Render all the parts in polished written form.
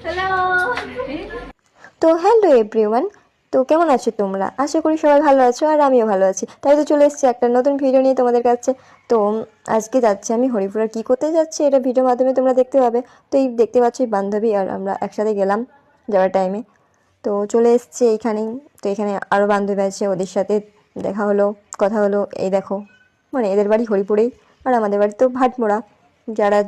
Hello. তো hello everyone, তো কেমন আছো তোমরা? আশা করি সবাই ভালো আছো আর আমিও ভালো আছি। তাই তো চলে এসেছি একটা নতুন ভিডিও নিয়ে তোমাদের কাছে। তো আজকে যাচ্ছি আমি হরিপুরা, কী করতে যাচ্ছি এটা ভিডিওর মাধ্যমে তোমরা দেখতে পাবে। তো এই দেখতে পাচ্ছ এই বান্ধবী আর আমরা একসাথে গেলাম যাওয়ার টাইমে। তো চলে এসেছি এইখানেই। তো এখানে আরও বান্ধবী আছে, ওদের সাথে দেখা হলো, কথা হলো। এই দেখো, মানে এদের বাড়ি হরিপুরেই আর আমাদের বাড়ি তো ভাটমোড়া। যারা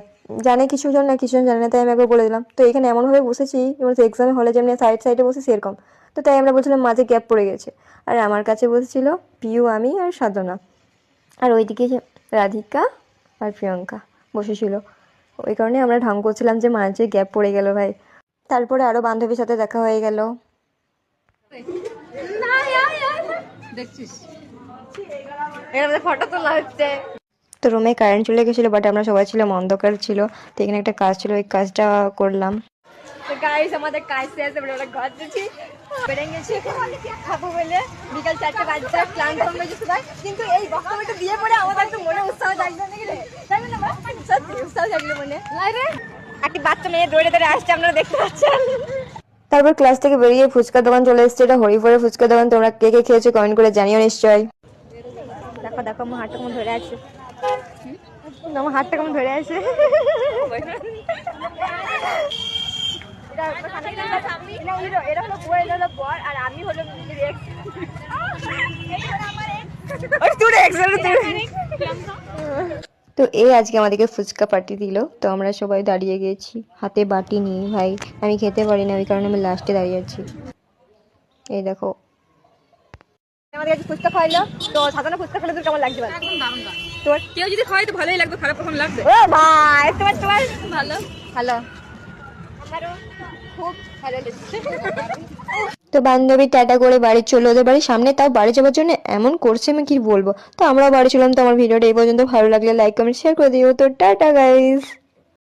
জানে কিছু জন, না কিছু জন জানে না, তাই আমি একবার বলে দিলাম। তো এখানে এমনভাবে বসেছি যেমন এক্সামে হলে যেমনি সাইড সাইডে বসে সেরকম। তো তাই আমরা বলছিলাম মাঝে গ্যাপ পড়ে গেছে। আর আমার কাছে বসেছিল পিউ, আমি আর সাধনা। আর ওইদিকে রাধিকা আর প্রিয়ঙ্কা বসেছিল। ওই কারণে আমরা ঢং করছিলাম যে মাঝে গ্যাপ পড়ে গেল ভাই। তারপরে আরও বান্ধবীর সাথে দেখা হয়ে গেল। দেখছিস এখানে ফটো তোলা হচ্ছে। তো রুমে কারেন্ট চলে গেছিলো, বাট আমরা সবাই ছিলাম, অন্ধকার ছিল। তো এখানে একটা কাজ ছিল, ওই কাজটা করলাম। তো গাইস আমাদের কাজ শেষ, আমরা ঘর যাচ্ছি, বেরিয়ে গেছি খাবো বলে। বিকাল 4টে বাজছে, ক্লান্ত হয়ে গেছি সবাই, কিন্তু এই বক্তব্যটা দিয়ে পরে আমাদের একটু মনে উৎসাহ জাগলো নাকি রে? তাই না? সত্যি উৎসাহ জাগলো মনে। রে একটি বাচ্চা মেয়ে দৌড়ে দৌড়ে আসছে, আপনারা দেখতে পাচ্ছেন। তারপর ক্লাস থেকে বেরিয়ে ফুচকার দোকান চলে এসেছে। এটা হরিপুরের ফুচকার দোকান। তোমরা কে কে খেয়েছো কমেন্ট করে জানিও নিশ্চয়ই। দেখো দেখো আমার হাতটা কেমন ধরে আছে, আমার হাতটা কেমন ধরে আছে। এরা হলো বউ, এরা হলো বর, আর আমি হলো তো এই আজকে আমাদেরকে ফুচকা পার্টি দিল। তো আমরা সবাই দাঁড়িয়ে গেছি, হাতে বাটি নিয়ে। ভাই আমি খেতে পারি না, ওই কারণে আমি লাস্টে দাঁড়িয়ে আছি। এই দেখো, আমাদের কাছে ফুচকা খাইলো। তো সাধারণ ফুচকা খেলে তোর কেমন লাগছে? তোর কেউ যদি খায় তো ভালোই লাগবে, খারাপ কখন লাগবে? ও ভাই তোমার তোমার ভালো ভালো, আমারও খুব ভালো লেগেছে। তো বান্ধবী টাটা করে বাড়ি চলো, ওদের বাড়ির সামনে। তাও বাড়ি যাওয়ার জন্য এমন করছে আমি কি বলবো। তো আমরাও বাড়ি চললাম। তো আমার ভিডিওটা এই পর্যন্ত ভালো লাগলে লাইক কমেন্ট শেয়ার করে দিও। তো টাটা গাইস।